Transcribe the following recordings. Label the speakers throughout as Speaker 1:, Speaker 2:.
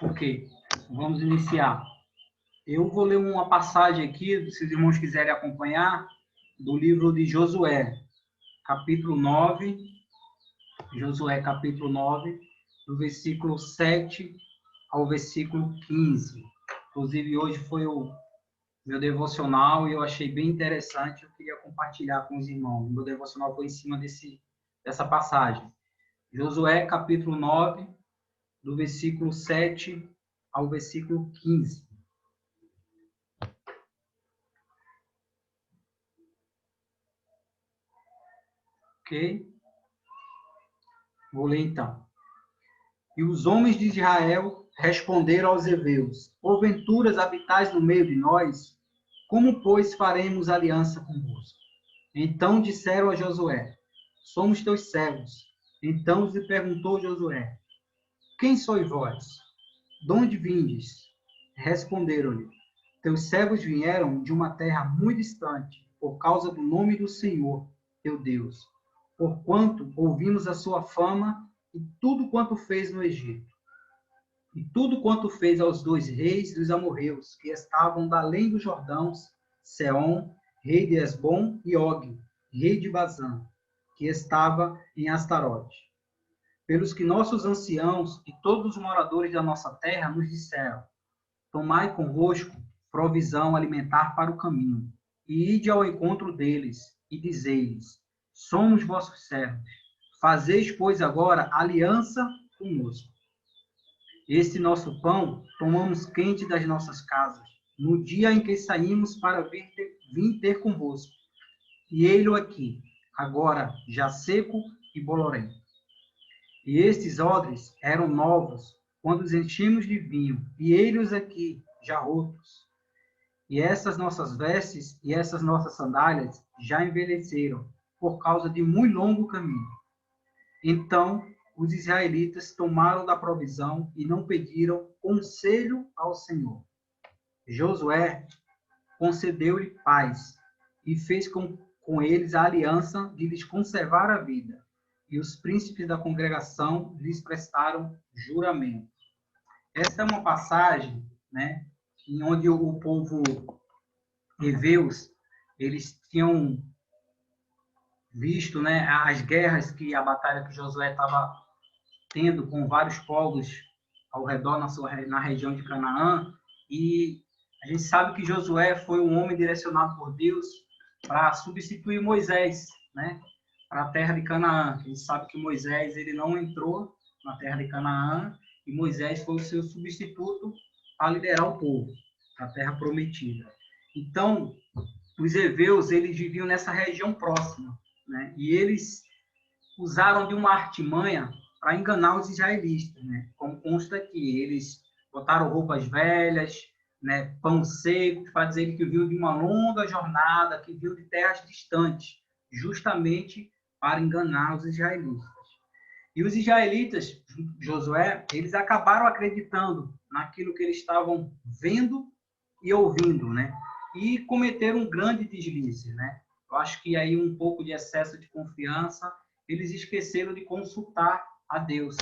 Speaker 1: Ok, vamos iniciar. Eu vou ler uma passagem aqui, se os irmãos quiserem acompanhar, do livro de Josué, capítulo 9, Josué, capítulo 9, do versículo 7 ao versículo 15. Inclusive, hoje foi o meu devocional e eu achei bem interessante, eu queria compartilhar com os irmãos. O meu devocional foi em cima dessa passagem. Josué, capítulo 9, do versículo 7 ao versículo 15. Ok? Vou ler então. E os homens de Israel responderam aos heveus: porventura habitais no meio de nós? Como, pois, faremos aliança convosco? Então disseram a Josué: somos teus servos. Então lhe perguntou Josué: quem sois vós? De onde vindes? Responderam-lhe: teus servos vieram de uma terra muito distante, por causa do nome do Senhor, teu Deus, porquanto ouvimos a sua fama e tudo quanto fez no Egito, e tudo quanto fez aos dois reis dos amorreus, que estavam da além do Jordão, Seom, rei de Esbom, e Og, rei de Bazã, que estava em Astarote. Pelos que nossos anciãos e todos os moradores da nossa terra nos disseram: tomai convosco provisão alimentar para o caminho, e ide ao encontro deles, e dizei-lhes: somos vossos servos. Fazeis, pois, agora aliança conosco. Este nosso pão tomamos quente das nossas casas, no dia em que saímos para vir ter convosco. E ei-lo aqui, agora já seco e bolorento. E estes odres eram novos, quando os enchimos de vinho, e ei-los aqui, já rotos. E essas nossas vestes e essas nossas sandálias já envelheceram, por causa de muito longo caminho. Então os israelitas tomaram da provisão e não pediram conselho ao Senhor. Josué concedeu-lhe paz e fez com eles a aliança de lhes conservar a vida. E os príncipes da congregação lhes prestaram juramento. Essa é uma passagem, né, em onde o povo heveus, eles tinham visto, né, as guerras a batalha que Josué estava tendo com vários povos ao redor na região de Canaã, e a gente sabe que Josué foi um homem direcionado por Deus para substituir Moisés, né, para a terra de Canaã. A gente sabe que Moisés ele não entrou na terra de Canaã, e Moisés foi o seu substituto para liderar o povo para a terra prometida. Então, os heveus eles viviam nessa região próxima, né, e eles usaram de uma artimanha para enganar os israelitas, né? Como consta aqui, eles botaram roupas velhas, né, pão seco, para dizer que vinham de uma longa jornada, que vinham de terras distantes, justamente para enganar os israelitas. E os israelitas, Josué, eles acabaram acreditando naquilo que eles estavam vendo e ouvindo, né? E cometeram um grande deslize, né? Eu acho que aí um pouco de excesso de confiança, eles esqueceram de consultar a Deus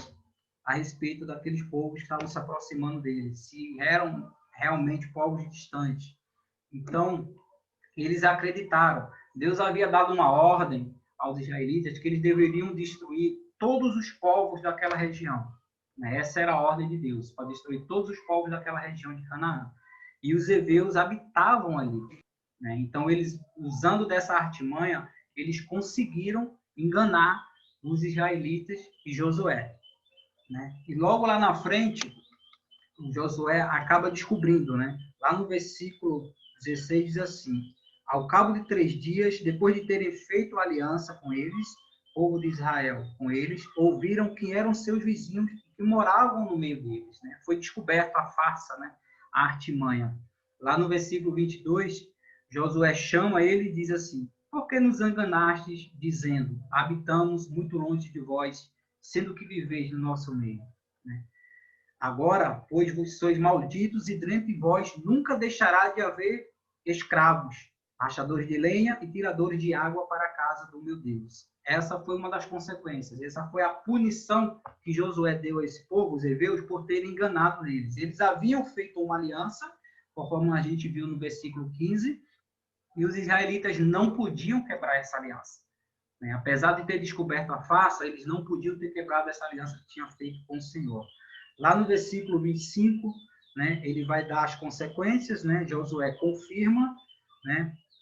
Speaker 1: a respeito daqueles povos que estavam se aproximando deles, se eram realmente povos distantes. Então, eles acreditaram. Deus havia dado uma ordem aos israelitas que eles deveriam destruir todos os povos daquela região. Essa era a ordem de Deus, para destruir todos os povos daquela região de Canaã. E os heveus habitavam ali. Então, eles, usando dessa artimanha, eles conseguiram enganar os israelitas e Josué. E logo lá na frente, Josué acaba descobrindo, lá no versículo 16 diz assim: ao cabo de 3 dias, depois de terem feito aliança com eles, o povo de Israel com eles, ouviram que eram seus vizinhos que moravam no meio deles. Foi descoberta a farsa, a artimanha. Lá no versículo 22, Josué chama ele e diz assim: por que nos enganastes, dizendo, habitamos muito longe de vós, sendo que viveis no nosso meio? Agora, pois vos sois malditos, e dentre vós nunca deixará de haver escravos. rachadores de lenha e tiradores de água para a casa do meu Deus. Essa foi uma das consequências. Essa foi a punição que Josué deu a esse povo, os heveus, por terem enganado eles. Eles haviam feito uma aliança, conforme a gente viu no versículo 15, e os israelitas não podiam quebrar essa aliança. Apesar de ter descoberto a farsa, eles não podiam ter quebrado essa aliança que tinham feito com o Senhor. Lá no versículo 25, ele vai dar as consequências, Josué confirma,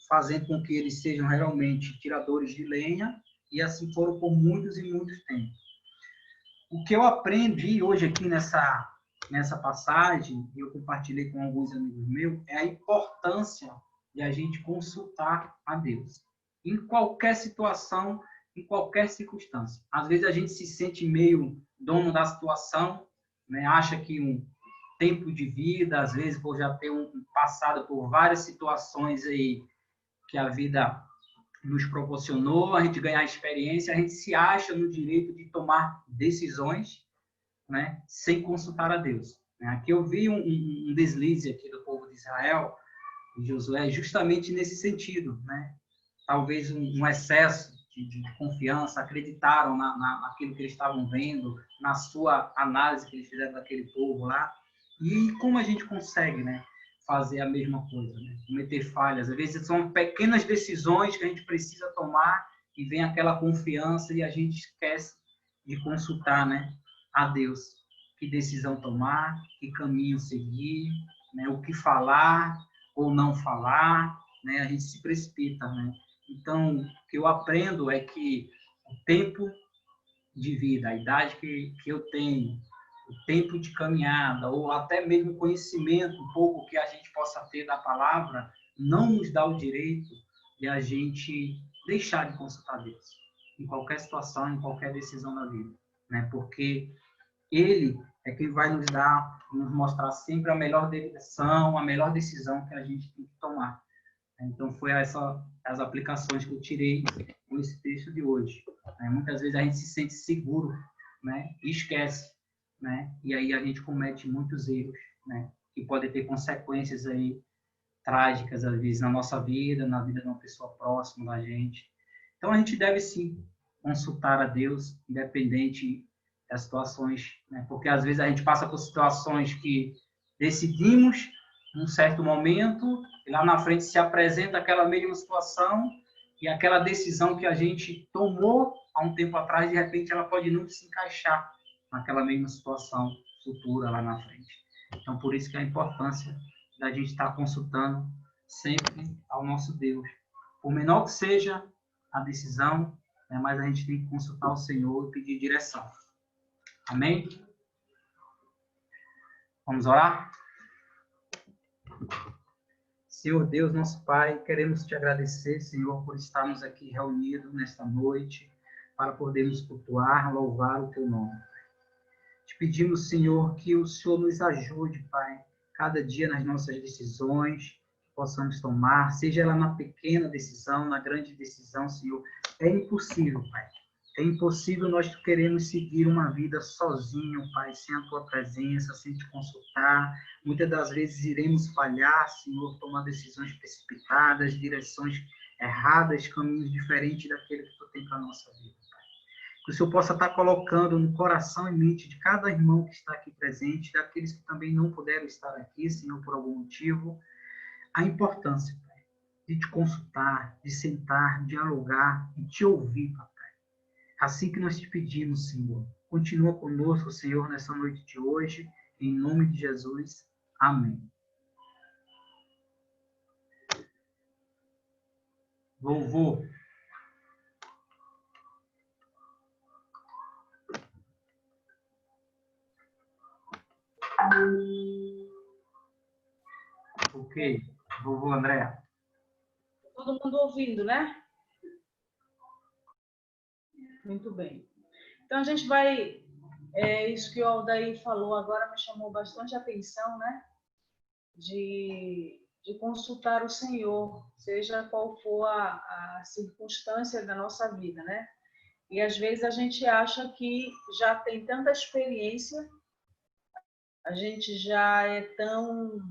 Speaker 1: fazendo com que eles sejam realmente tiradores de lenha, e assim foram por muitos e muitos tempos. O que eu aprendi hoje aqui nessa passagem, e eu compartilhei com alguns amigos meus, é a importância de a gente consultar a Deus. Em qualquer situação, em qualquer circunstância. Às vezes a gente se sente meio dono da situação, acha que um tempo de vida, às vezes por já ter passado por várias situações aí que a vida nos proporcionou, a gente ganhar experiência, a gente se acha no direito de tomar decisões, sem consultar a Deus. Aqui eu vi um deslize aqui do povo de Israel, de Josué, justamente nesse sentido, talvez um excesso de confiança, acreditaram naquilo que eles estavam vendo, na sua análise que eles fizeram daquele povo lá, e como a gente consegue, fazer a mesma coisa, cometer falhas. Às vezes são pequenas decisões que a gente precisa tomar e vem aquela confiança e a gente esquece de consultar, a Deus. Que decisão tomar, que caminho seguir, o que falar ou não falar, a gente se precipita, Então, o que eu aprendo é que o tempo de vida, a idade que eu tenho, o tempo de caminhada, ou até mesmo conhecimento, um pouco que a gente possa ter da palavra, não nos dá o direito de a gente deixar de consultar Deus, em qualquer situação, em qualquer decisão da vida, Porque Ele é quem vai nos mostrar sempre a melhor direção, a melhor decisão que a gente tem que tomar. Então, foi as aplicações que eu tirei com esse texto de hoje. Muitas vezes a gente se sente seguro, e esquece, e aí a gente comete muitos erros, que podem ter consequências aí trágicas, às vezes, na nossa vida, na vida de uma pessoa próxima da gente. Então, a gente deve, sim, consultar a Deus, independente das situações, porque às vezes a gente passa por situações que decidimos num certo momento, e lá na frente se apresenta aquela mesma situação, e aquela decisão que a gente tomou há um tempo atrás, de repente ela pode não se encaixar naquela mesma situação futura lá na frente. Então, por isso que a importância da gente estar consultando sempre ao nosso Deus. Por menor que seja a decisão, mas a gente tem que consultar o Senhor e pedir direção. Amém? Vamos orar? Senhor Deus, nosso Pai, queremos te agradecer, Senhor, por estarmos aqui reunidos nesta noite, para podermos cultuar, louvar o teu nome. Te pedimos, Senhor, que o Senhor nos ajude, Pai, cada dia nas nossas decisões que possamos tomar, seja ela na pequena decisão, na grande decisão, Senhor. É impossível, Pai. É impossível nós queremos seguir uma vida sozinho, Pai, sem a Tua presença, sem te consultar. Muitas das vezes iremos falhar, Senhor, tomar decisões precipitadas, direções erradas, caminhos diferentes daquele que Tu tem para a nossa vida, Pai. Que o Senhor possa estar colocando no coração e mente de cada irmão que está aqui presente, daqueles que também não puderam estar aqui, Senhor, por algum motivo, a importância, Pai, de te consultar, de sentar, dialogar e te ouvir, Pai. Assim que nós te pedimos, Senhor. Continua conosco, Senhor, nessa noite de hoje. Em nome de Jesus. Amém. Louvor. Ok. Louvor, Andréa.
Speaker 2: Todo mundo ouvindo, né? Muito bem. Então, a gente vai... isso que o Aldair falou agora me chamou bastante atenção, né? De consultar o Senhor, seja qual for a circunstância da nossa vida, né? E às vezes a gente acha que já tem tanta experiência, a gente já é tão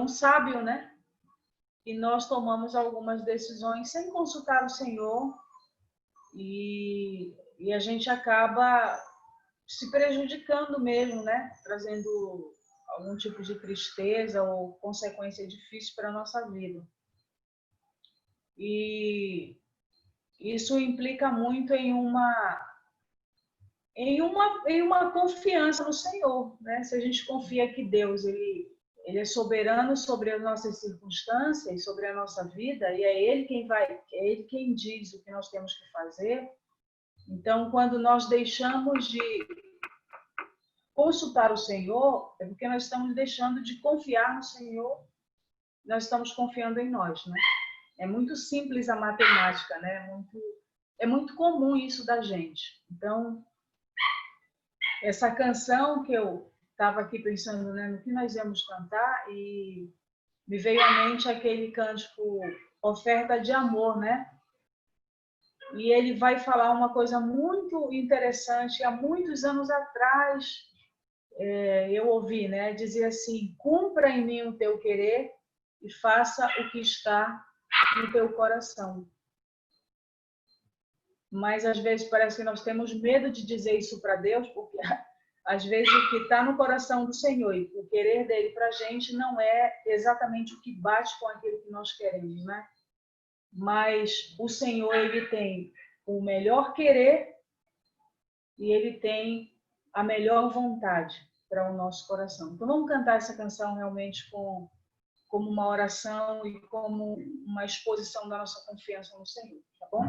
Speaker 2: sábio, né? e nós tomamos algumas decisões sem consultar o Senhor e a gente acaba se prejudicando mesmo, né? Trazendo algum tipo de tristeza ou consequência difícil para a nossa vida. E isso implica muito em uma confiança no Senhor, né? Se a gente confia que Deus ele é soberano sobre as nossas circunstâncias, sobre a nossa vida, e é Ele quem diz o que nós temos que fazer. Então, quando nós deixamos de consultar o Senhor, é porque nós estamos deixando de confiar no Senhor, nós estamos confiando em nós, né? É muito simples a matemática, né? É muito comum isso da gente. Então, essa canção que eu estava aqui pensando, né, no que nós íamos cantar, e me veio à mente aquele cântico Oferta de Amor, né? E ele vai falar uma coisa muito interessante. Há muitos anos atrás, eu ouvi, né? Dizia assim: cumpra em mim o teu querer e faça o que está no teu coração. Mas às vezes parece que nós temos medo de dizer isso para Deus, porque às vezes o que está no coração do Senhor e o querer dele para a gente não é exatamente o que bate com aquilo que nós queremos, né? Mas o Senhor, ele tem o melhor querer e ele tem a melhor vontade para o nosso coração. Então vamos cantar essa canção realmente como uma oração e como uma exposição da nossa confiança no Senhor, tá bom?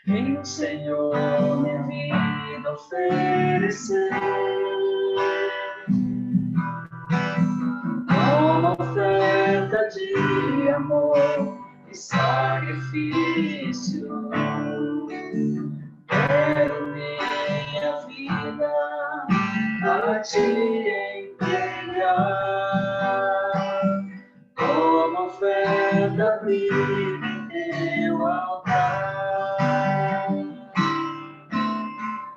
Speaker 2: Vem o Senhor minha vida oferecer como oferta de amor e sacrifício. Quero minha vida a te entregar como oferta viva em teu altar.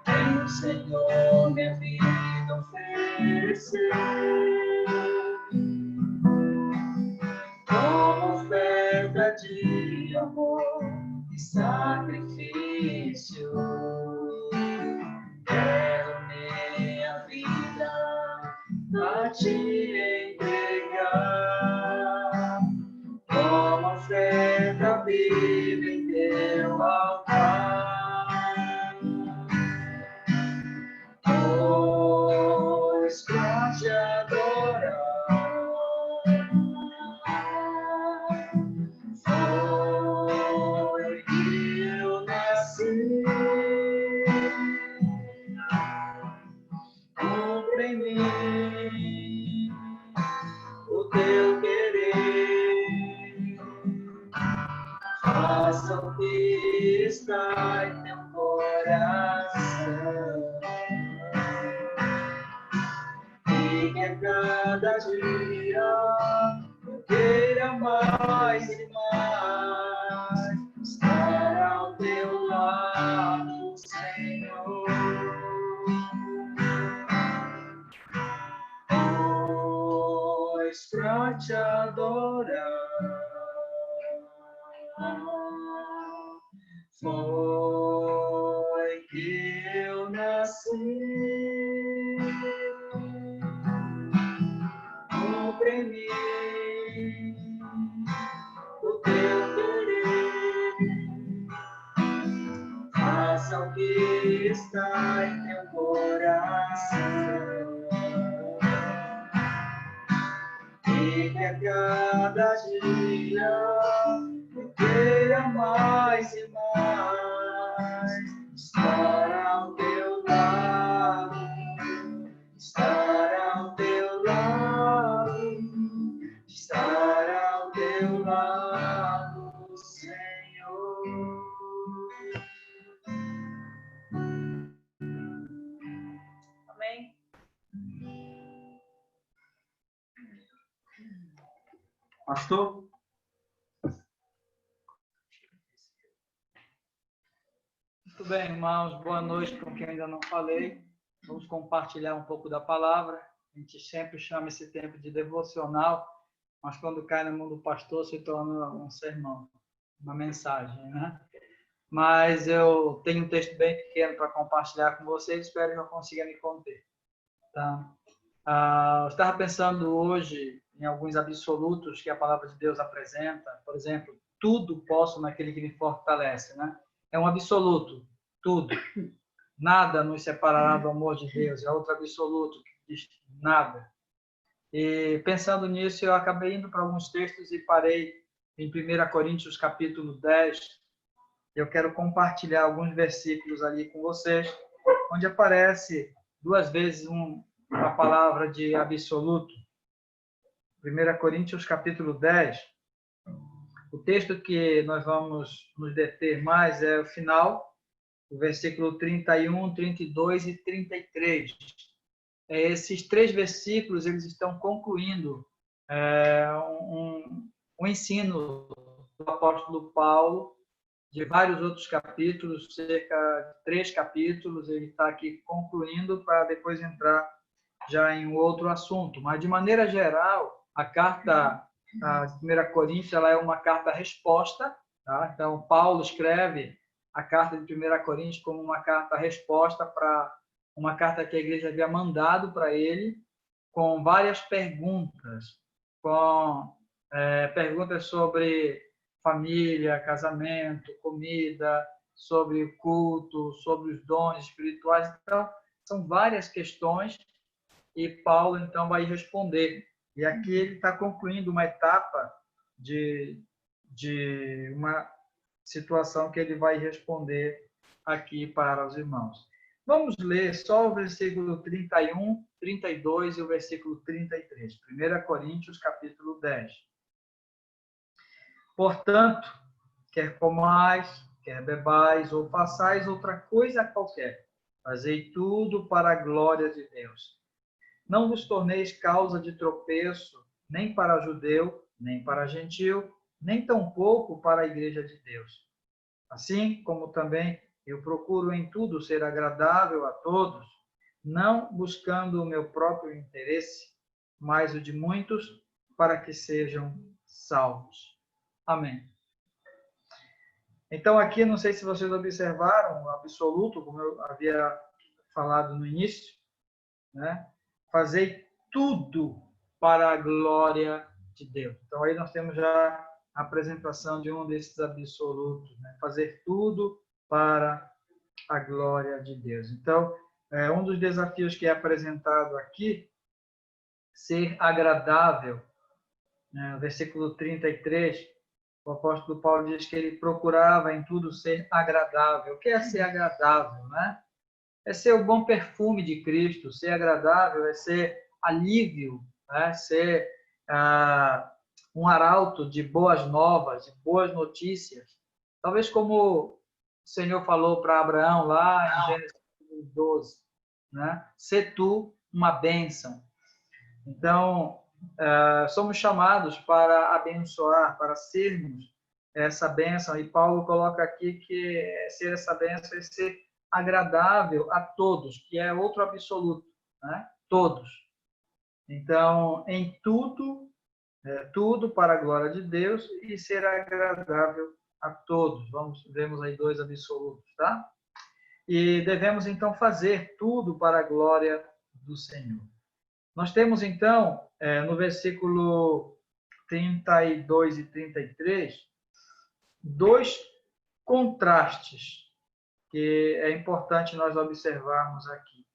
Speaker 2: Vem o Senhor minha vida oferecer como oferta de amor e sacrifício. Quero minha vida a te entregar como oferta viva em teu altar. Pois pra te adorar foi que eu nasci. Cumpre em mim o teu querer, faça o que está em teu coração, e que a cada dia eu queira mais e mais estar ao teu lado, Senhor. Pois pra te adorar foi que eu nasci. Cumpre em mim o teu querer, faça o que está em teu coração, e que a cada dia eu queira mais e mais estar ao teu lado, estar ao teu lado, estar ao teu lado, Senhor. Amém?
Speaker 1: Pastor?
Speaker 3: Muito bem, irmãos. Boa noite para quem ainda não falei. Vamos compartilhar um pouco da palavra. A gente sempre chama esse tempo de devocional, mas quando cai na mão do pastor se torna um sermão, uma mensagem, né? Mas eu tenho um texto bem pequeno para compartilhar com vocês, espero que eu consiga me conter. Tá? Eu estava pensando hoje em alguns absolutos que a palavra de Deus apresenta. Por exemplo, tudo posso naquele que me fortalece, né? É um absoluto, tudo. Nada nos separará do amor de Deus. É outro absoluto que diz nada. E pensando nisso, eu acabei indo para alguns textos e parei em 1 Coríntios capítulo 10. Eu quero compartilhar alguns versículos ali com vocês, onde aparece duas vezes uma palavra de absoluto. 1 Coríntios capítulo 10. O texto que nós vamos nos deter mais é o final, o versículo 31, 32 e 33. Esses três versículos eles estão concluindo um ensino do apóstolo Paulo, de vários outros capítulos, cerca de 3 capítulos, ele está aqui concluindo para depois entrar já em outro assunto. Mas, de maneira geral, a carta de 1 Coríntios ela é uma carta-resposta. Tá? Então, Paulo escreve a carta de 1 Coríntios como uma carta-resposta para uma carta que a igreja havia mandado para ele, com várias perguntas, com perguntas sobre família, casamento, comida, sobre o culto, sobre os dons espirituais. Então, são várias questões e Paulo, então, vai responder. E aqui ele está concluindo uma etapa de uma situação que ele vai responder aqui para os irmãos. Vamos ler só o versículo 31, 32 e o versículo 33. 1 Coríntios, capítulo 10. Portanto, quer comais, quer bebais, ou façais outra coisa qualquer, fazei tudo para a glória de Deus. Não vos torneis causa de tropeço, nem para judeu, nem para gentil, nem tampouco para a igreja de Deus. Assim como também eu procuro em tudo ser agradável a todos, não buscando o meu próprio interesse, mas o de muitos, para que sejam salvos. Amém. Então, aqui, não sei se vocês observaram o absoluto, como eu havia falado no início, né? Fazei tudo para a glória de Deus. Então, aí nós temos já a apresentação de um desses absolutos, né? Fazer tudo para a glória de Deus. Então, um dos desafios que é apresentado aqui, ser agradável, né? Versículo 33, o apóstolo Paulo diz que ele procurava em tudo ser agradável. O que é ser agradável, né? É ser o bom perfume de Cristo. Ser agradável é ser alívio, né? Ser um arauto de boas novas, de boas notícias. Talvez como o Senhor falou para Abraão lá em Gênesis 12, né? Ser tu uma bênção. Então, somos chamados para abençoar, para sermos essa bênção. E Paulo coloca aqui que ser essa bênção é ser agradável a todos, que é outro absoluto, né? Todos. Então, em tudo, tudo para a glória de Deus e ser agradável a todos. Vemos aí 2 absolutos, tá? E devemos, então, fazer tudo para a glória do Senhor. Nós temos, então, no versículo 32 e 33, 2 contrastes que é importante nós observarmos aqui,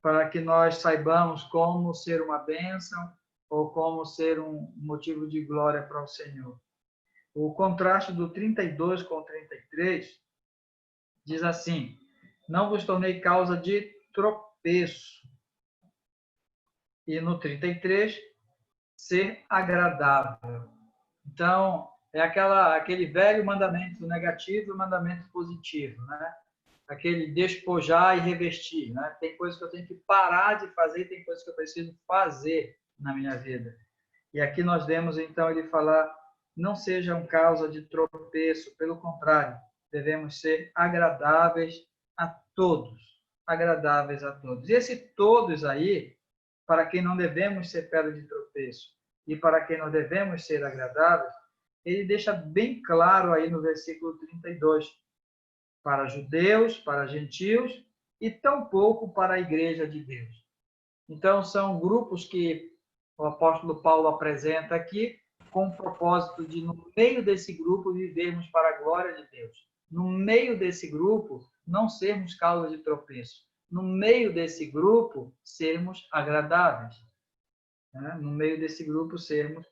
Speaker 3: para que nós saibamos como ser uma bênção ou como ser um motivo de glória para o Senhor. O contraste do 32 com o 33 diz assim: não vos tornei causa de tropeço. E no 33, ser agradável. Então, é aquele velho mandamento negativo e o mandamento positivo, né? Aquele despojar e revestir, né? Tem coisas que eu tenho que parar de fazer, tem coisas que eu preciso fazer na minha vida. E aqui nós vemos, então, ele falar, não sejam causa de tropeço, pelo contrário, devemos ser agradáveis a todos. Agradáveis a todos. E esse todos aí, para quem não devemos ser pedra de tropeço e para quem não devemos ser agradáveis, ele deixa bem claro aí no versículo 32, para judeus, para gentios e tampouco para a igreja de Deus. Então, são grupos que o apóstolo Paulo apresenta aqui com o propósito de, no meio desse grupo, vivermos para a glória de Deus. No meio desse grupo, não sermos causa de tropeço. No meio desse grupo, sermos agradáveis. Né? No meio desse grupo, sermos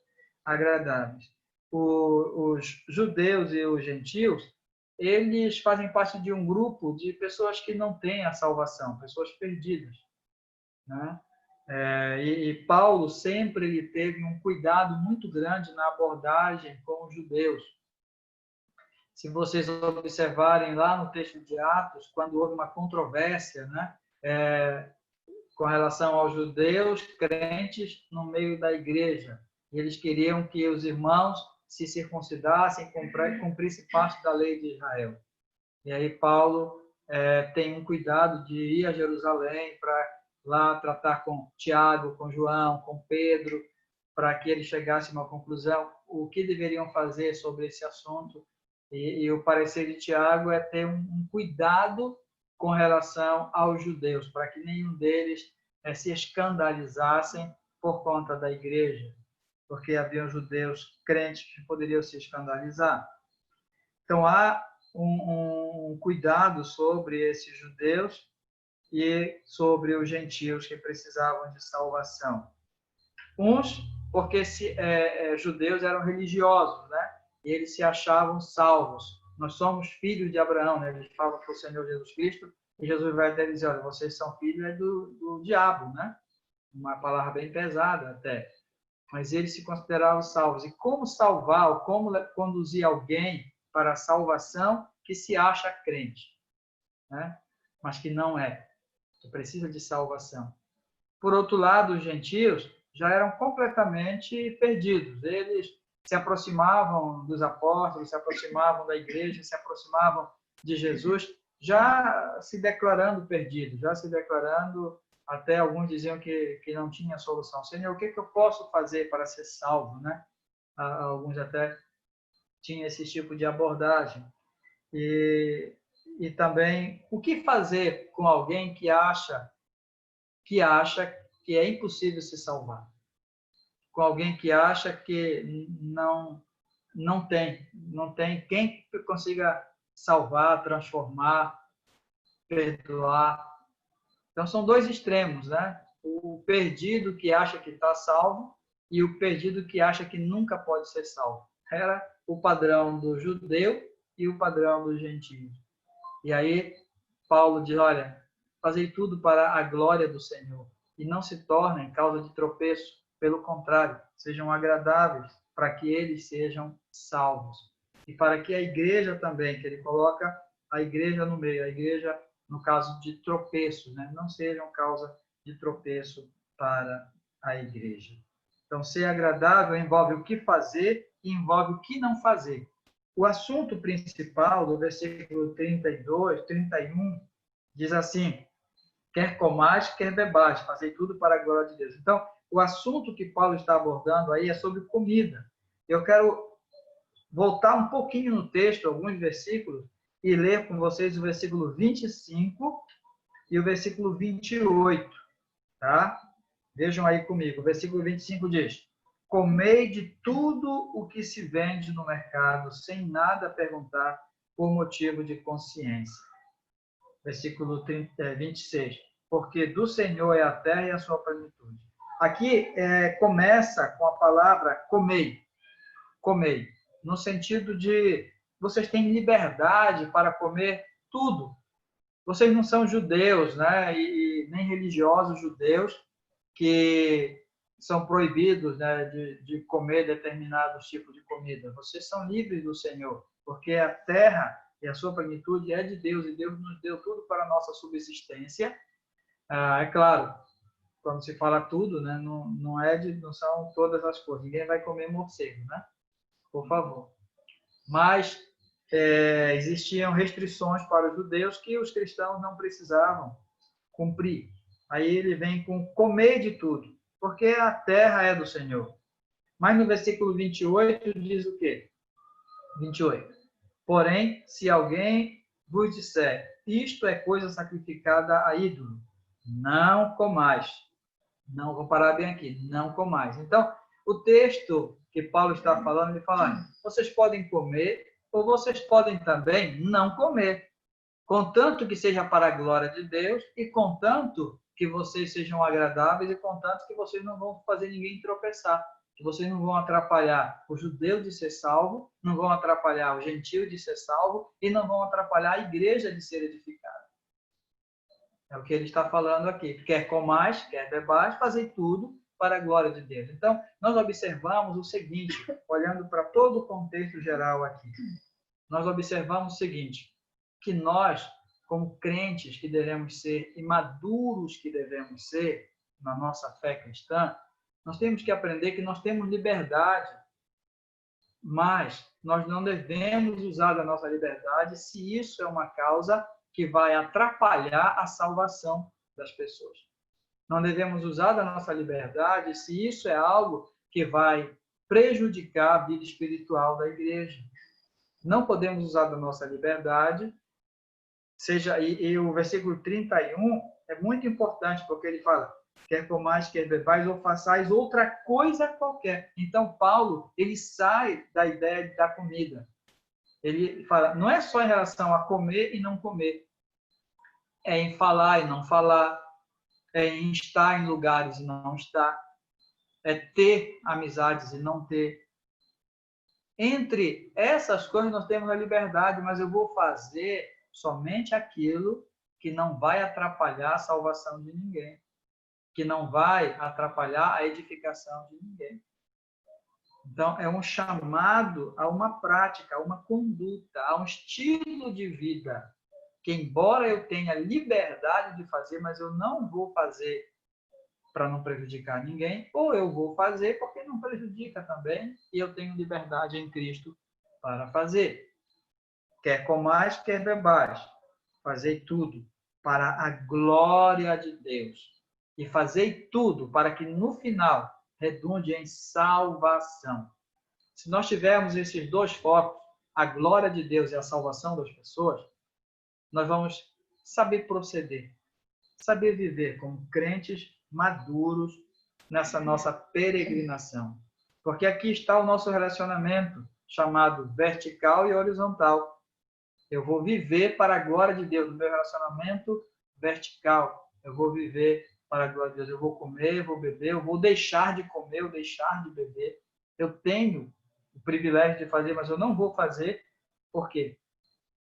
Speaker 3: agradáveis. Os judeus e os gentios, eles fazem parte de um grupo de pessoas que não têm a salvação, pessoas perdidas. Né? E Paulo sempre ele teve um cuidado muito grande na abordagem com os judeus. Se vocês observarem lá no texto de Atos, quando houve uma controvérsia, né, com relação aos judeus crentes no meio da igreja, e eles queriam que os irmãos se circuncidassem, cumprissem parte da lei de Israel. E aí Paulo tem um cuidado de ir a Jerusalém para lá tratar com Tiago, com João, com Pedro, para que eles chegassem a uma conclusão, o que deveriam fazer sobre esse assunto. E o parecer de Tiago é ter um cuidado com relação aos judeus, para que nenhum deles se escandalizassem por conta da igreja, porque haviam judeus crentes que poderiam se escandalizar. Então, há um cuidado sobre esses judeus e sobre os gentios que precisavam de salvação. Uns, porque judeus eram religiosos, né? E eles se achavam salvos. Nós somos filhos de Abraão, né? Eles falam para o Senhor Jesus Cristo, e Jesus vai até dizer, olha, vocês são filhos do diabo, né? Uma palavra bem pesada até. Mas eles se consideravam salvos. E como salvar, ou como conduzir alguém para a salvação que se acha crente, né? Mas que não é, que precisa de salvação. Por outro lado, os gentios já eram completamente perdidos. Eles se aproximavam dos apóstolos, se aproximavam da igreja, se aproximavam de Jesus, já se declarando perdidos, já se declarando, até alguns diziam que não tinha solução. Senhor, o que eu posso fazer para ser salvo, né? Alguns até tinham esse tipo de abordagem. E também, o que fazer com alguém que acha que é impossível se salvar? Com alguém que acha que não tem quem consiga salvar, transformar, perdoar. Então, são dois extremos, né? O perdido que acha que está salvo e o perdido que acha que nunca pode ser salvo. Era o padrão do judeu e o padrão do gentio. E aí, Paulo diz, olha, fazei tudo para a glória do Senhor e não se tornem causa de tropeço. Pelo contrário, sejam agradáveis para que eles sejam salvos. E para que a igreja também, que ele coloca a igreja no meio, a igreja no caso de tropeço, né? Não sejam causa de tropeço para a igreja. Então, ser agradável envolve o que fazer e envolve o que não fazer. O assunto principal do versículo 32, 31, diz assim, quer comais, quer bebais, fazei tudo para a glória de Deus. Então, o assunto que Paulo está abordando aí é sobre comida. Eu quero voltar um pouquinho no texto, alguns versículos, e ler com vocês o versículo 25 e o versículo 28, tá? Vejam aí comigo. O versículo 25 diz, comei de tudo o que se vende no mercado, sem nada perguntar por motivo de consciência. Versículo 26, porque do Senhor é a terra e a sua plenitude. Aqui começa com a palavra comei, comei, no sentido de vocês têm liberdade para comer tudo. Vocês não são judeus, né? E nem religiosos judeus que são proibidos, né, de comer determinados tipos de comida. Vocês são livres do Senhor, porque a terra e a sua plenitude é de Deus, e Deus nos deu tudo para a nossa subsistência. É claro, quando se fala tudo, né, não são todas as coisas. Ninguém vai comer morcego, né? Por favor. Mas existiam restrições para os judeus que os cristãos não precisavam cumprir. Aí ele vem com comer de tudo, porque a terra é do Senhor. Mas no versículo 28 diz o quê? 28. Porém, se alguém vos disser, isto é coisa sacrificada a ídolo, não comais. Não, vou parar bem aqui, não comais. Então, o texto que Paulo está falando, ele fala, vocês podem comer, ou vocês podem também não comer, contanto que seja para a glória de Deus e contanto que vocês sejam agradáveis e contanto que vocês não vão fazer ninguém tropeçar, que vocês não vão atrapalhar o judeu de ser salvo, não vão atrapalhar o gentio de ser salvo e não vão atrapalhar a igreja de ser edificada. É o que ele está falando aqui. Quer comais, quer bebais, fazer tudo para a glória de Deus. Então, nós observamos o seguinte, olhando para todo o contexto geral aqui. Nós observamos o seguinte, que nós, como crentes que devemos ser e maduros que devemos ser na nossa fé cristã, nós temos que aprender que nós temos liberdade, mas nós não devemos usar da nossa liberdade se isso é uma causa que vai atrapalhar a salvação das pessoas. Não devemos usar da nossa liberdade se isso é algo que vai prejudicar a vida espiritual da igreja. Não podemos usar da nossa liberdade, e o versículo 31 é muito importante, porque ele fala, quer comais, quer bebais, ou façais outra coisa qualquer. Então, Paulo, ele sai da ideia da comida. Ele fala, não é só em relação a comer e não comer, é em falar e não falar, é em estar em lugares e não estar, é ter amizades e não ter. Entre essas coisas nós temos a liberdade, mas eu vou fazer somente aquilo que não vai atrapalhar a salvação de ninguém, que não vai atrapalhar a edificação de ninguém. Então, é um chamado a uma prática, a uma conduta, a um estilo de vida, que embora eu tenha liberdade de fazer, mas eu não vou fazer para não prejudicar ninguém, ou eu vou fazer porque não prejudica também, e eu tenho liberdade em Cristo para fazer. Quer comais, quer bebais, fazei tudo para a glória de Deus. E fazei tudo para que no final redunde em salvação. Se nós tivermos esses dois focos, a glória de Deus e a salvação das pessoas, nós vamos saber proceder, saber viver como crentes maduros nessa nossa peregrinação. Porque aqui está o nosso relacionamento, chamado vertical e horizontal. Eu vou viver para a glória de Deus, no meu relacionamento vertical. Eu vou viver para a glória de Deus. Eu vou comer, eu vou beber, eu vou deixar de comer, eu vou deixar de beber. Eu tenho o privilégio de fazer, mas eu não vou fazer. Por quê?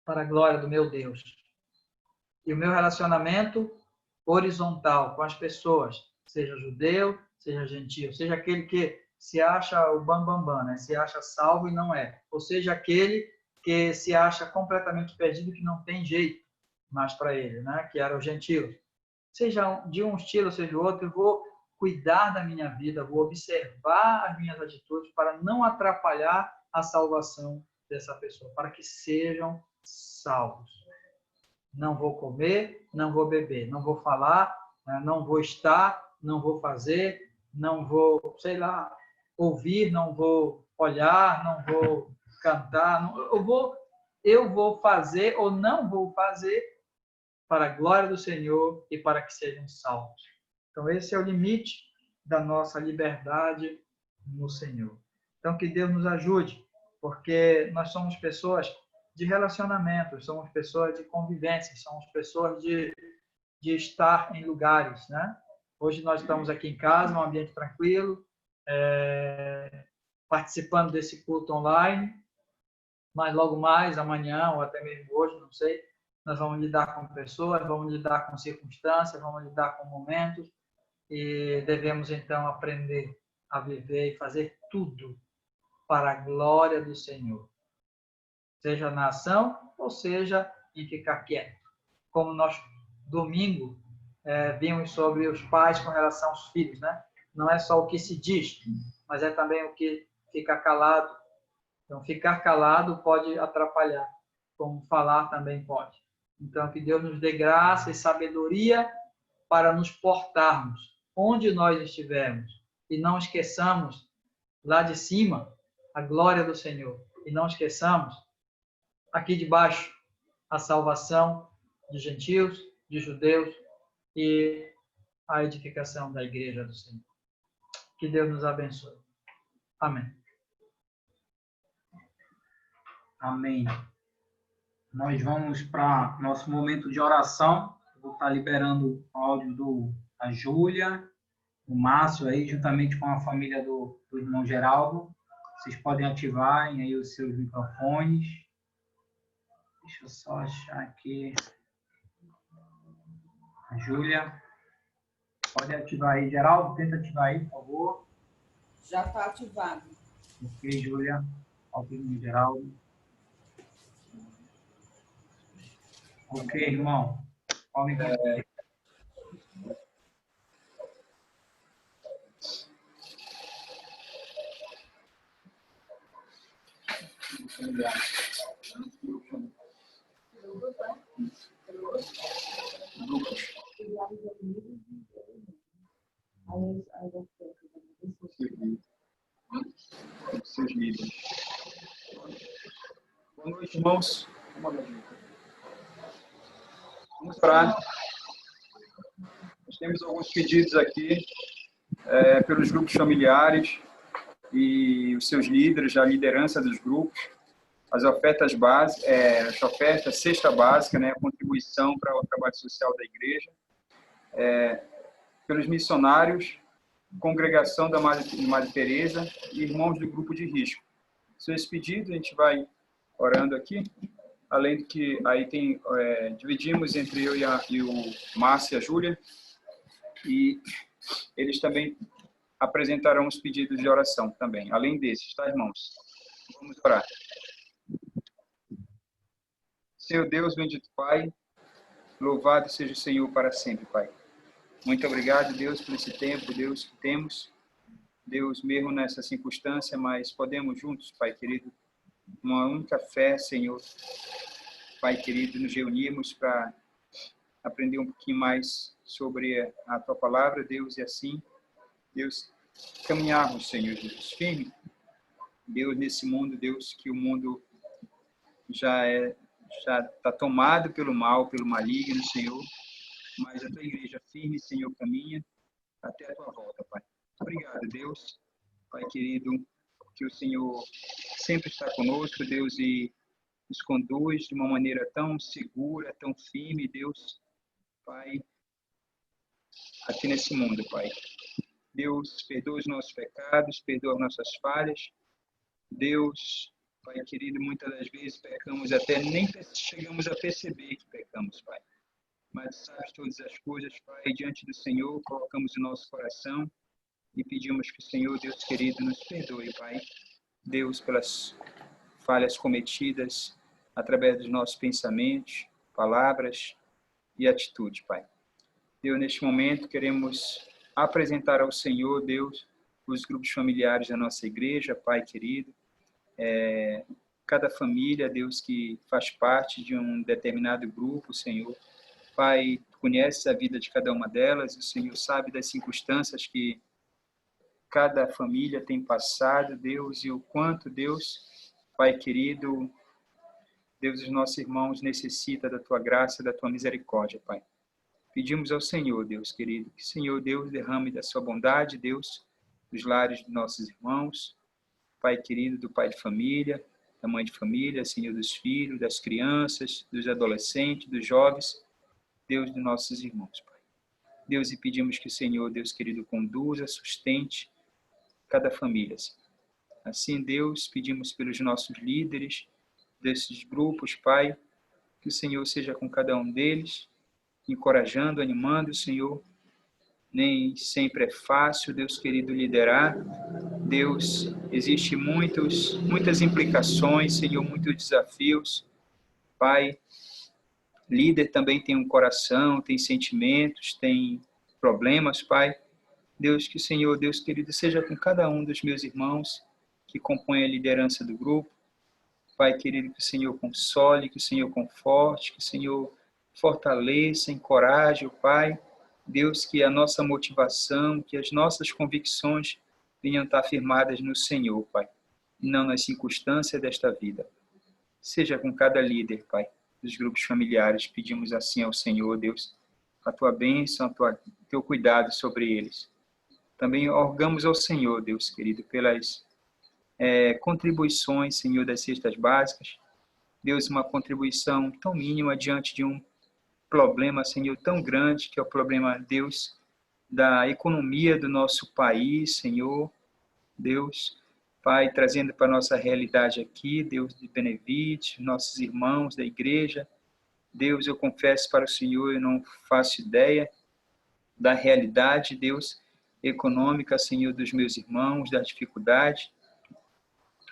Speaker 3: Para a glória do meu Deus. E o meu relacionamento horizontal com as pessoas, seja judeu, seja gentio, seja aquele que se acha o bambambam, né? Se acha salvo e não é. Ou seja, aquele que se acha completamente perdido, que não tem jeito mais para ele, né? Que era o gentio. Seja de um estilo, seja do outro, eu vou cuidar da minha vida, vou observar as minhas atitudes para não atrapalhar a salvação dessa pessoa, para que sejam salvos. Não vou comer, não vou beber, não vou falar, não vou estar, não vou fazer, não vou, sei lá, ouvir, não vou olhar, não vou cantar, eu vou fazer ou não vou fazer para a glória do Senhor e para que sejam salvos. Então, esse é o limite da nossa liberdade no Senhor. Então, que Deus nos ajude, porque nós somos pessoas de relacionamento, somos pessoas de convivência, somos pessoas de estar em lugares, né? Hoje nós estamos aqui em casa, num ambiente tranquilo, participando desse culto online, mas logo mais, amanhã, ou até mesmo hoje, não sei, nós vamos lidar com pessoas, vamos lidar com circunstâncias, vamos lidar com momentos, e devemos então aprender a viver e fazer tudo para a glória do Senhor. Seja na ação, ou seja em ficar quieto. Como nós, domingo, vimos sobre os pais com relação aos filhos, né? Não é só o que se diz, mas é também o que fica calado. Então, ficar calado pode atrapalhar, como falar também pode. Então, que Deus nos dê graça e sabedoria para nos portarmos onde nós estivermos e não esqueçamos lá de cima a glória do Senhor e não esqueçamos aqui de baixo a salvação de gentios, de judeus e a edificação da igreja do Senhor. Que Deus nos abençoe. Amém.
Speaker 1: Amém. Nós vamos para nosso momento de oração. Vou estar liberando o áudio da Júlia, o Márcio aí, juntamente com a família do irmão Geraldo. Vocês podem ativarem aí os seus microfones. Deixa eu só achar aqui. A Júlia. Pode ativar aí. Geraldo, tenta ativar aí, por favor.
Speaker 4: Já está ativado.
Speaker 1: Ok, Júlia. Ao irmão Geraldo. Ok, irmão. Podem
Speaker 5: Seus líderes. Boa noite, irmãos. Vamos orar. Nós temos alguns pedidos aqui pelos grupos familiares e os seus líderes, a liderança dos grupos, as ofertas básicas, a oferta cesta básica, né, a contribuição para o trabalho social da igreja, pelos missionários, congregação da Madre Teresa e irmãos do grupo de risco. São esses pedidos, a gente vai orando aqui. Além do que aí tem, dividimos entre eu e o Márcio e a Júlia, e eles também apresentarão os pedidos de oração também, além desses, tá, irmãos? Vamos orar. Senhor Deus, bendito Pai, louvado seja o Senhor para sempre, Pai. Muito obrigado, Deus, por esse tempo, Deus, que temos. Deus, mesmo nessa circunstância, mas podemos juntos, Pai querido, uma única fé, Senhor, Pai querido, nos reunirmos para aprender um pouquinho mais sobre a Tua Palavra, Deus, e assim, Deus, caminharmos, Senhor Jesus, firme, Deus, nesse mundo, Deus, que o mundo já está tomado pelo mal, pelo maligno, Senhor, mas a Tua igreja firme, Senhor, caminha até a Tua volta, Pai. Obrigado, Deus, Pai querido, que o Senhor sempre está conosco, Deus, e nos conduz de uma maneira tão segura, tão firme, Deus, Pai, aqui nesse mundo, Pai. Deus, perdoa os nossos pecados, perdoa as nossas falhas. Deus, Pai querido, muitas das vezes pecamos até nem chegamos a perceber que pecamos, Pai. Mas sabes todas as coisas, Pai, diante do Senhor, colocamos o nosso coração e pedimos que o Senhor, Deus querido, nos perdoe, Pai. Deus, pelas falhas cometidas através dos nossos pensamentos, palavras e atitudes, Pai. Deus, neste momento, queremos apresentar ao Senhor, Deus, os grupos familiares da nossa igreja, Pai querido, cada família, Deus, que faz parte de um determinado grupo, Senhor. Pai, tu conheces a vida de cada uma delas, o Senhor sabe das circunstâncias que cada família tem passado, Deus, e o quanto, Deus, Pai querido, Deus, os nossos irmãos necessitam da Tua graça, da Tua misericórdia, Pai. Pedimos ao Senhor, Deus querido, que o Senhor, Deus, derrame da Sua bondade, Deus, nos lares dos nossos irmãos, Pai querido, do pai de família, da mãe de família, Senhor, dos filhos, das crianças, dos adolescentes, dos jovens, Deus, dos nossos irmãos, Pai. Deus, e pedimos que o Senhor, Deus querido, conduza, sustente cada família, Senhor. Assim, Deus, pedimos pelos nossos líderes desses grupos, Pai, que o Senhor seja com cada um deles, encorajando, animando, Senhor. Nem sempre é fácil, Deus querido, liderar. Deus, existe muitas implicações, Senhor, muitos desafios. Pai, líder também tem um coração, tem sentimentos, tem problemas, Pai. Deus, que o Senhor, Deus querido, seja com cada um dos meus irmãos que compõem a liderança do grupo. Pai querido, que o Senhor console, que o Senhor conforte, que o Senhor fortaleça, encoraje, Pai. Deus, que a nossa motivação, que as nossas convicções venham estar firmadas no Senhor, Pai, e não nas circunstâncias desta vida. Seja com cada líder, Pai, dos grupos familiares. Pedimos assim ao Senhor, Deus, a Tua bênção, Teu cuidado sobre eles. Também rogamos ao Senhor, Deus querido, pelas contribuições, Senhor, das cestas básicas. Deus, uma contribuição tão mínima diante de um problema, Senhor, tão grande, que é o problema, Deus, da economia do nosso país, Senhor. Deus, Pai, trazendo para a nossa realidade aqui, Deus de Benevite, nossos irmãos da igreja. Deus, eu confesso para o Senhor, eu não faço ideia da realidade, Deus, econômica, Senhor, dos meus irmãos, da dificuldade.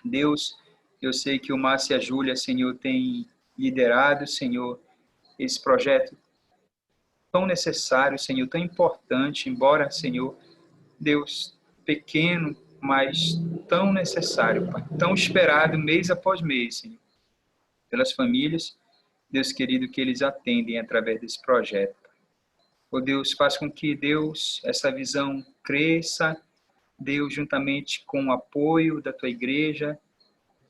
Speaker 5: Deus, eu sei que o Márcio e a Júlia, Senhor, tem liderado, Senhor, esse projeto tão necessário, Senhor, tão importante, embora, Senhor, Deus, pequeno, mas tão necessário, Pai, tão esperado mês após mês, Senhor, pelas famílias, Deus querido, que eles atendem através desse projeto. Ó Deus, faz com que, Deus, essa visão cresça, Deus, juntamente com o apoio da Tua igreja,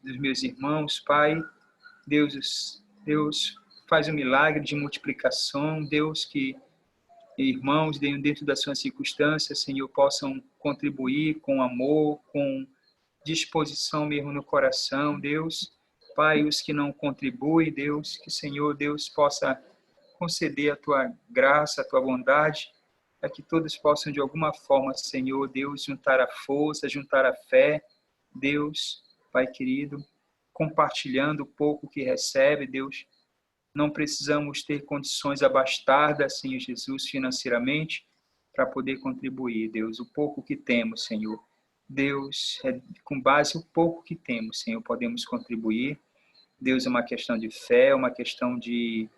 Speaker 5: dos meus irmãos, Pai, Deus, faz um milagre de multiplicação, Deus, que irmãos, dentro das suas circunstâncias, Senhor, possam contribuir com amor, com disposição mesmo no coração, Deus. Pai, os que não contribuem, Deus, que, Senhor, Deus, possa conceder a Tua graça, a Tua bondade, para que todos possam, de alguma forma, Senhor, Deus, juntar a força, juntar a fé, Deus, Pai querido, compartilhando o pouco que recebe, Deus. Não precisamos ter condições abastadas, Senhor Jesus, financeiramente, para poder contribuir, Deus. O pouco que temos, Senhor. Deus, com base no pouco que temos, Senhor, podemos contribuir. Deus, é uma questão de fé, uma questão de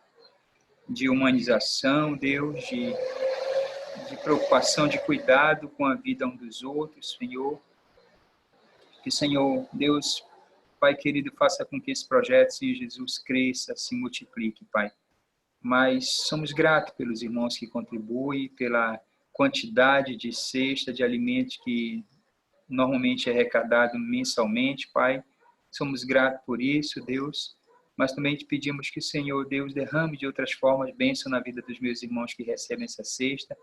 Speaker 5: humanização, Deus, de preocupação, de cuidado com a vida um dos outros, Senhor. Que, Senhor, Deus, Pai querido, faça com que esse projeto, Senhor Jesus, cresça, se multiplique, Pai. Mas somos gratos pelos irmãos que contribuem, pela quantidade de cesta, de alimentos que normalmente é arrecadado mensalmente, Pai. Somos gratos por isso, Deus. Mas também te pedimos que, Senhor, Deus, derrame de outras formas bênção na vida dos meus irmãos que recebem essa cesta.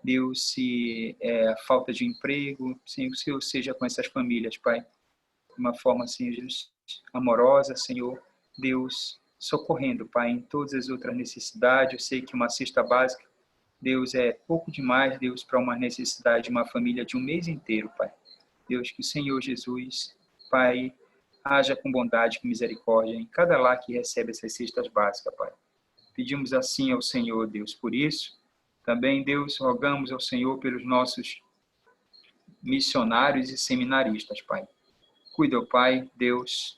Speaker 5: Deus, se a falta de emprego, Senhor, que o Senhor seja com essas famílias, Pai. De uma forma, Senhor Jesus, amorosa, Senhor, Deus, socorrendo, Pai, em todas as outras necessidades. Eu sei que uma cesta básica, Deus, é pouco demais, Deus, para uma necessidade de uma família de um mês inteiro, Pai. Deus, que o Senhor Jesus, Pai, haja com bondade, com misericórdia em cada lar que recebe essas cestas básicas, Pai. Pedimos assim ao Senhor, Deus, por isso. Também, Deus, rogamos ao Senhor pelos nossos missionários e seminaristas, Pai. Cuida, ó Pai, Deus,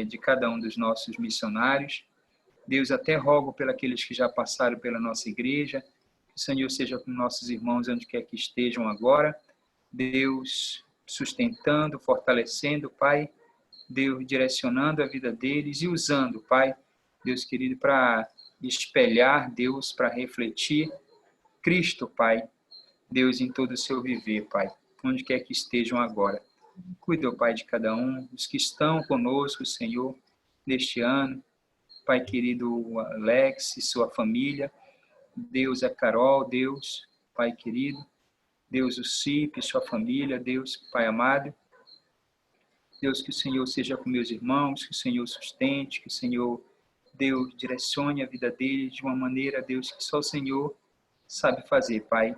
Speaker 5: de cada um dos nossos missionários. Deus, até rogo pelos que já passaram pela nossa igreja. Que o Senhor seja com nossos irmãos onde quer que estejam agora. Deus, sustentando, fortalecendo, Pai. Deus, direcionando a vida deles e usando, Pai, Deus querido, para espelhar, Deus, para refletir Cristo, Pai. Deus, em todo o seu viver, Pai. Onde quer que estejam agora. Cuida, Pai, de cada um, dos que estão conosco, Senhor, neste ano. Pai querido, o Alex e sua família. Deus, a Carol, Deus, Pai querido. Deus, o Cipe e sua família. Deus, Pai amado. Deus, que o Senhor seja com meus irmãos, que o Senhor sustente, que o Senhor, Deus, direcione a vida deles de uma maneira, Deus, que só o Senhor sabe fazer, Pai.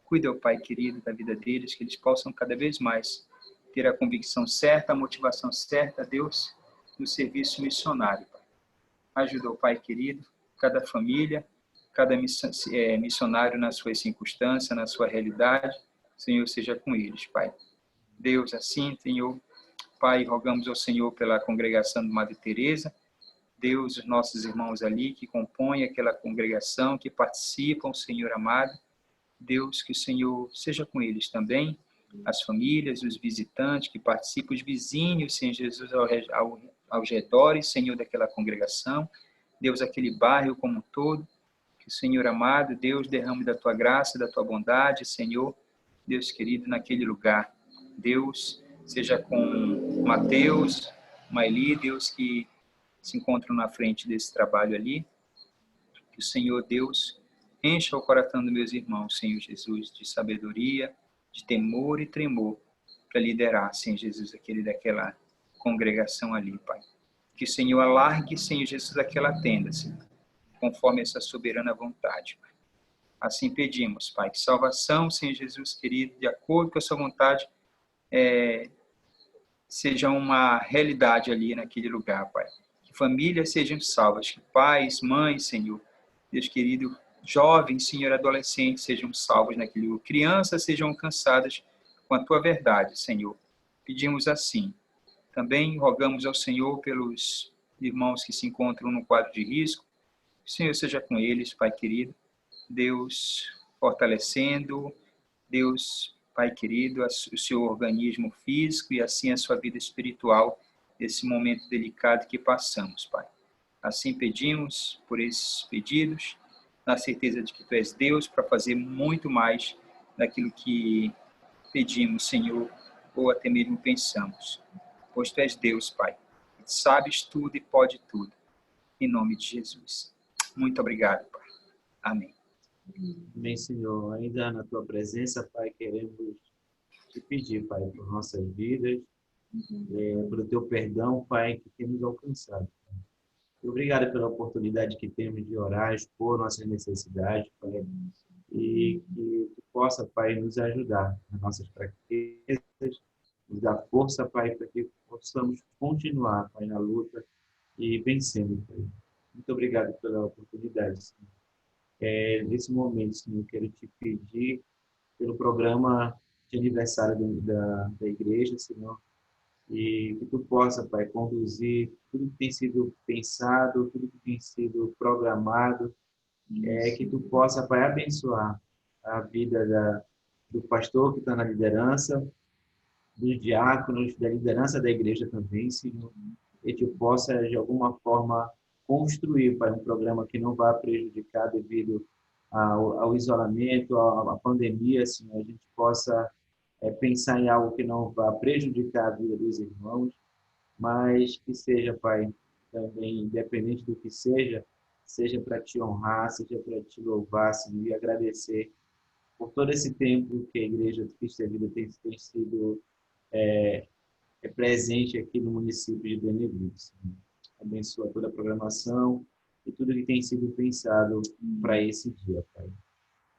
Speaker 5: Cuida, Pai querido, da vida deles, que eles possam cada vez mais ter a convicção certa, a motivação certa, Deus, no serviço missionário, Pai. Ajuda, Pai querido, cada família, cada missionário na sua circunstância, na sua realidade, Senhor, seja com eles, Pai. Deus, assim, Senhor, Pai, rogamos ao Senhor pela congregação de Madre Teresa, Deus, os nossos irmãos ali que compõem aquela congregação, que participam, Senhor amado. Deus, que o Senhor seja com eles também, as famílias, os visitantes que participam, os vizinhos, Senhor Jesus, aos redores, Senhor, daquela congregação. Deus, aquele bairro como um todo. Que o Senhor amado, Deus, derrame da tua graça, da tua bondade, Senhor, Deus querido, naquele lugar. Deus, seja com Mateus, Maeli, Deus, que se encontram na frente desse trabalho ali. Que o Senhor, Deus, encha o coração dos meus irmãos, Senhor Jesus, de sabedoria, de temor e tremor, para liderar, Senhor Jesus, daquela congregação ali, Pai. Que o Senhor alargue, Senhor Jesus, aquela tenda, Senhor, conforme essa soberana vontade, Pai. Assim pedimos, Pai, que salvação, Senhor Jesus querido, de acordo com a sua vontade, seja uma realidade ali naquele lugar, Pai. Que famílias sejam salvas, que pais, mães, Senhor, Deus querido, jovens, Senhor, adolescentes sejam salvos naquele lugar. Crianças sejam alcançadas com a tua verdade, Senhor. Pedimos assim. Também rogamos ao Senhor pelos irmãos que se encontram no quadro de risco. Que o Senhor seja com eles, Pai querido. Deus fortalecendo, Deus, Pai querido, o seu organismo físico e assim a sua vida espiritual nesse momento delicado que passamos, Pai. Assim pedimos por esses pedidos, na certeza de que Tu és Deus para fazer muito mais daquilo que pedimos, Senhor, ou até mesmo pensamos. Pois Tu és Deus, Pai. Sabes tudo e pode tudo. Em nome de Jesus. Muito obrigado, Pai. Amém.
Speaker 6: Bem, Senhor, ainda na Tua presença, Pai, queremos Te pedir, Pai, por nossas vidas, pelo Teu perdão, Pai, que temos alcançado. Obrigado pela oportunidade que temos de orar, expor nossas necessidades, Pai, e que Tu possa, Pai, nos ajudar nas nossas fraquezas, nos dar força, Pai, para que possamos continuar, Pai, na luta e vencendo, Pai. Muito obrigado pela oportunidade, Senhor. Nesse momento, Senhor, quero Te pedir pelo programa de aniversário da igreja, Senhor, e que Tu possa, Pai, conduzir tudo que tem sido pensado, tudo que tem sido programado, que Tu possa, Pai, abençoar a vida do pastor que está na liderança, dos diáconos, da liderança da igreja também, Senhor, e que Tu possa, de alguma forma, construir, Pai, um programa que não vá prejudicar devido ao isolamento, à pandemia, Senhor, a gente possa pensar em algo que não vá prejudicar a vida dos irmãos, mas que seja, Pai, também, independente do que seja para Te honrar, seja para Te louvar, Senhor, e agradecer por todo esse tempo que a Igreja de Cristo da Vida tem sido presente aqui no município de Benedito, Senhor. Abençoa toda a programação e tudo que tem sido pensado para esse dia, Pai.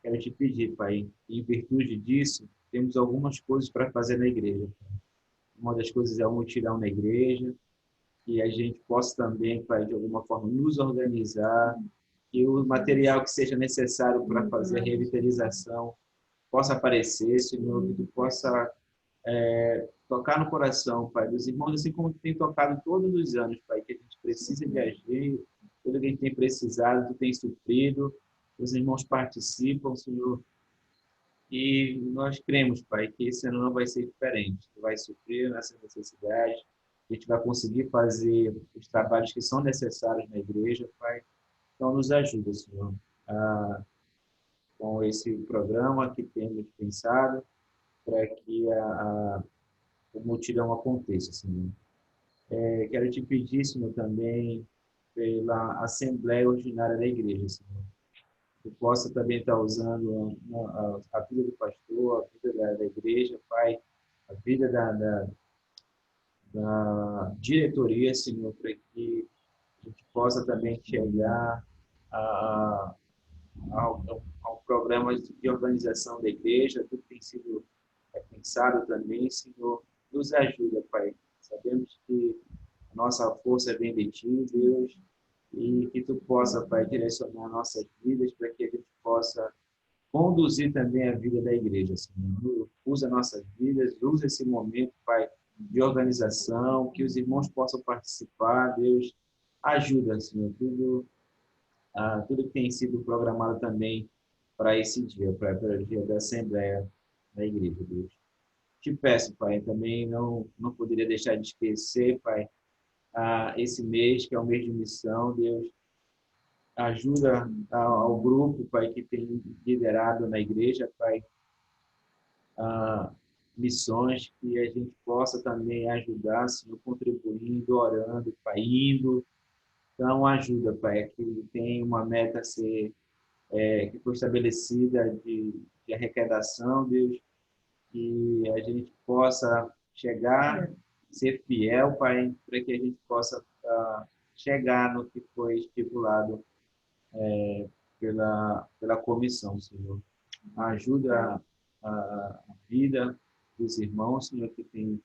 Speaker 6: Quero Te pedir, Pai, em virtude disso, temos algumas coisas para fazer na igreja, Pai. Uma das coisas é um mutirão na igreja, que a gente possa também, Pai, de alguma forma, nos organizar, que o material que seja necessário para fazer a revitalização possa aparecer, Senhor, que Tu possa tocar no coração, Pai, dos irmãos, assim como Tu tem tocado todos os anos, Pai, que a gente precisa de agir, tudo que a gente tem precisado, Tu tem suprido, os irmãos participam, Senhor, e nós cremos, Pai, que esse ano não vai ser diferente. Tu vai suprir nessas necessidades, a gente vai conseguir fazer os trabalhos que são necessários na igreja, Pai. Então, nos ajuda, Senhor, com esse programa que temos pensado, para que o mutirão aconteça, Senhor. Quero Te pedir, Senhor, também pela Assembleia Ordinária da Igreja, Senhor. Que possa também estar usando a vida do pastor, a vida da igreja, Pai, a vida da diretoria, Senhor, para que a gente possa também chegar ao programa de organização da igreja, tudo tem sido pensado também, Senhor, nos ajuda, Pai. Sabemos que a nossa força vem de Ti, Deus, e que Tu possa, Pai, direcionar nossas vidas para que a gente possa conduzir também a vida da igreja, Senhor. Usa nossas vidas, usa esse momento, Pai, de organização, que os irmãos possam participar, Deus, ajuda, Senhor, tudo que tem sido programado também para esse dia, para o dia da Assembleia da Igreja, Deus. Te peço, Pai, também não poderia deixar de esquecer, Pai, esse mês, que é o mês de missão, Deus, ajuda ao grupo, Pai, que tem liderado na igreja, Pai, missões, que a gente possa também ajudar, Senhor, contribuindo, orando, Pai, indo. Então, ajuda, Pai, que tem uma meta a ser, que foi estabelecida de arrecadação, Deus, que a gente possa chegar, ser fiel, Pai, para que a gente possa chegar no que foi estipulado pela comissão, Senhor. Ajuda a vida dos irmãos, Senhor, que tem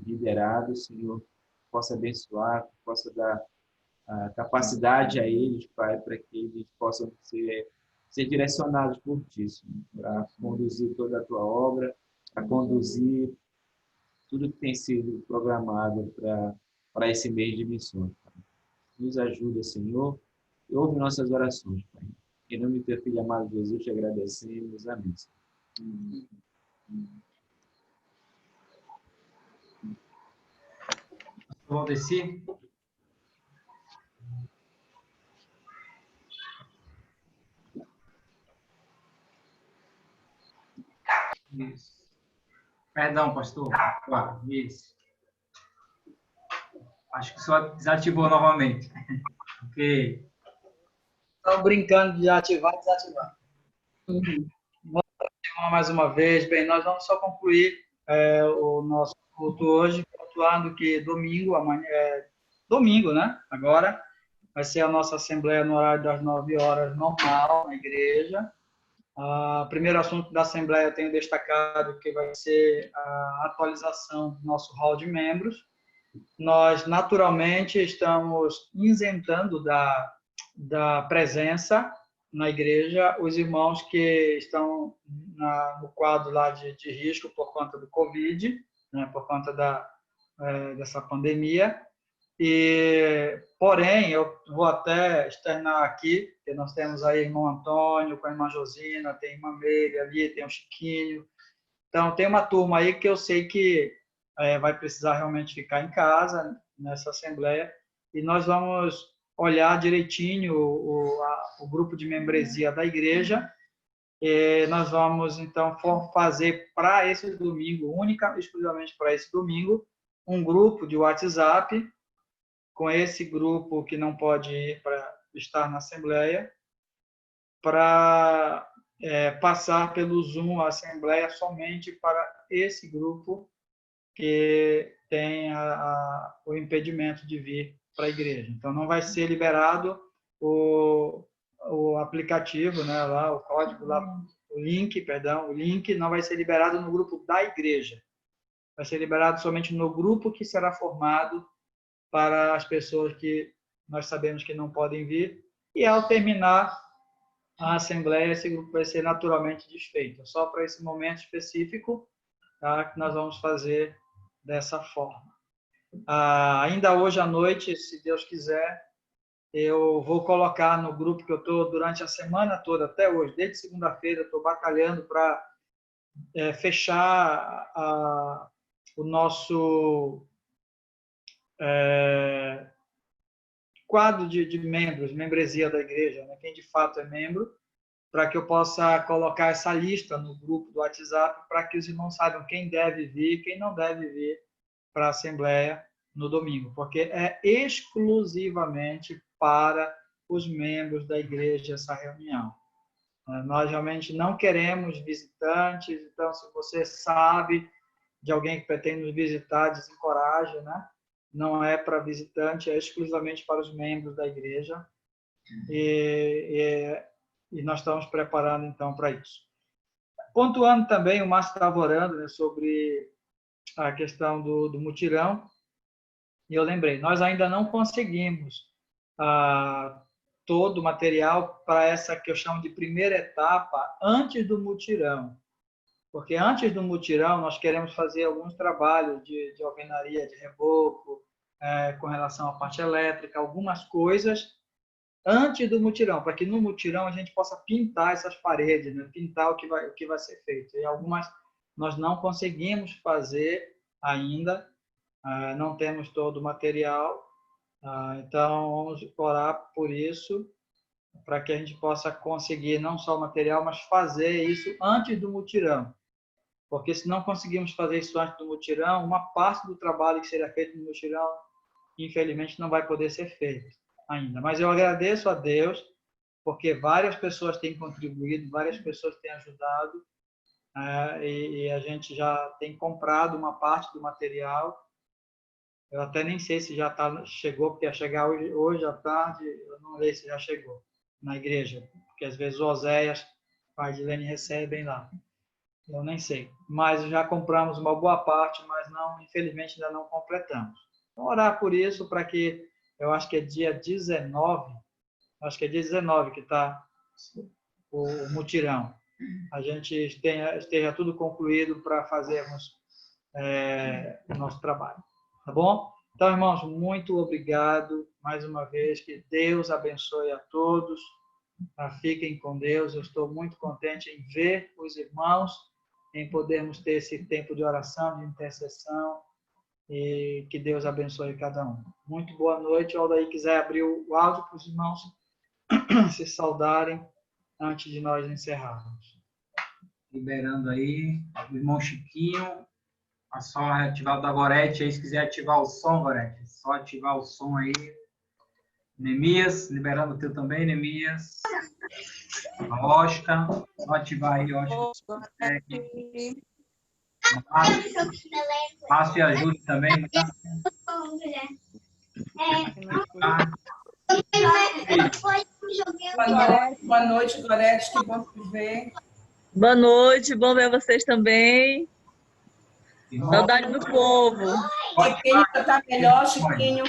Speaker 6: liderado, Senhor, possa abençoar, possa dar a capacidade a eles, Pai, para que eles possam ser direcionados por Ti, Senhor, para conduzir toda a Tua obra, para conduzir tudo que tem sido programado para esse mês de missões, Pai. Nos ajuda, Senhor, e ouve nossas orações, Pai. Em nome do Teu Filho amado Jesus, te agradecemos. Amém.
Speaker 1: Valdeci? Isso. Perdão, pastor. Claro, isso. Acho que só desativou novamente. Ok.
Speaker 3: Estão brincando de ativar e desativar. Vamos ativar mais uma vez. Bem, nós vamos só concluir o nosso culto hoje, pontuando que domingo, amanhã, domingo, né? Agora vai ser a nossa assembleia no horário das 9 horas, normal, na igreja. O primeiro assunto da assembleia eu tenho destacado que vai ser a atualização do nosso hall de membros. Nós, naturalmente, estamos isentando da presença na igreja os irmãos que estão no quadro lá de risco por conta do Covid, né, por conta dessa pandemia. Porém, eu vou até externar aqui, que nós temos aí o irmão Antônio, com a irmã Josina, tem a irmã Meire ali, tem o Chiquinho. Então, tem uma turma aí que eu sei que vai precisar realmente ficar em casa nessa assembleia, e nós vamos olhar direitinho o grupo de membresia da igreja, e nós vamos, então, fazer para esse domingo, exclusivamente para esse domingo, um grupo de WhatsApp, com esse grupo que não pode ir para estar na assembleia, para passar pelo Zoom a assembleia somente para esse grupo que tem o impedimento de vir para a igreja. Então, não vai ser liberado o aplicativo, né, lá, o código, lá, o link não vai ser liberado no grupo da igreja. Vai ser liberado somente no grupo que será formado para as pessoas que nós sabemos que não podem vir. E, ao terminar a assembleia, esse grupo vai ser naturalmente desfeito. Só para esse momento específico, tá, que nós vamos fazer dessa forma. Ainda hoje à noite, se Deus quiser, eu vou colocar no grupo que eu estou durante a semana toda, até hoje, desde segunda-feira, eu estou batalhando para fechar o nosso quadro de membros, membresia da igreja, né? Quem de fato é membro, para que eu possa colocar essa lista no grupo do WhatsApp, para que os irmãos saibam quem deve vir, quem não deve vir para a Assembleia no domingo, porque é exclusivamente para os membros da igreja essa reunião. Nós realmente não queremos visitantes, então, se você sabe de alguém que pretende nos visitar, desencoraje, né? Não é para visitante, é exclusivamente para os membros da igreja. E nós estamos preparando, então, para isso. Pontuando também, o Márcio estava orando, né, sobre a questão do mutirão, e eu lembrei, nós ainda não conseguimos todo o material para essa que eu chamo de primeira etapa, antes do mutirão. Porque antes do mutirão, nós queremos fazer alguns trabalhos de alvenaria, de reboco, com relação à parte elétrica, algumas coisas antes do mutirão, para que no mutirão a gente possa pintar essas paredes, né? Pintar o que vai ser feito. E algumas nós não conseguimos fazer ainda, não temos todo o material, então vamos orar por isso, para que a gente possa conseguir não só o material, mas fazer isso antes do mutirão. Porque se não conseguirmos fazer isso antes do mutirão, uma parte do trabalho que seria feito no mutirão, infelizmente, não vai poder ser feito ainda. Mas eu agradeço a Deus, porque várias pessoas têm contribuído, várias pessoas têm ajudado, e a gente já tem comprado uma parte do material. Eu até nem sei se já chegou, porque ia chegar hoje à tarde, eu não sei se já chegou na igreja, porque às vezes o Oséias, pai de Lene, recebem lá. Eu nem sei. Mas já compramos uma boa parte, mas não, infelizmente ainda não completamos. Vamos orar por isso, para que, eu acho que é dia 19, que está o mutirão. A gente esteja tudo concluído para fazermos o nosso trabalho. Tá bom? Então, irmãos, muito obrigado mais uma vez. Que Deus abençoe a todos. Fiquem com Deus. Eu estou muito contente em ver os irmãos, em podermos ter esse tempo de oração, de intercessão, e que Deus abençoe cada um. Muito boa noite. O Aldair quiser abrir o áudio para os irmãos se saudarem antes de nós encerrarmos.
Speaker 1: Liberando aí o irmão Chiquinho. É só ativar o da Gorete aí, se quiser ativar o som, Gorete. É só ativar o som aí. Neemias, liberando o teu também, Neemias. Oscar, só ativar aí, Oscar. Márcio e a Júlia também. Tá?
Speaker 4: Boa noite, Gorete, que bom te ver.
Speaker 7: Boa noite, bom ver vocês também. Saudade do povo.
Speaker 4: Chiquinho está melhor, Chiquinho.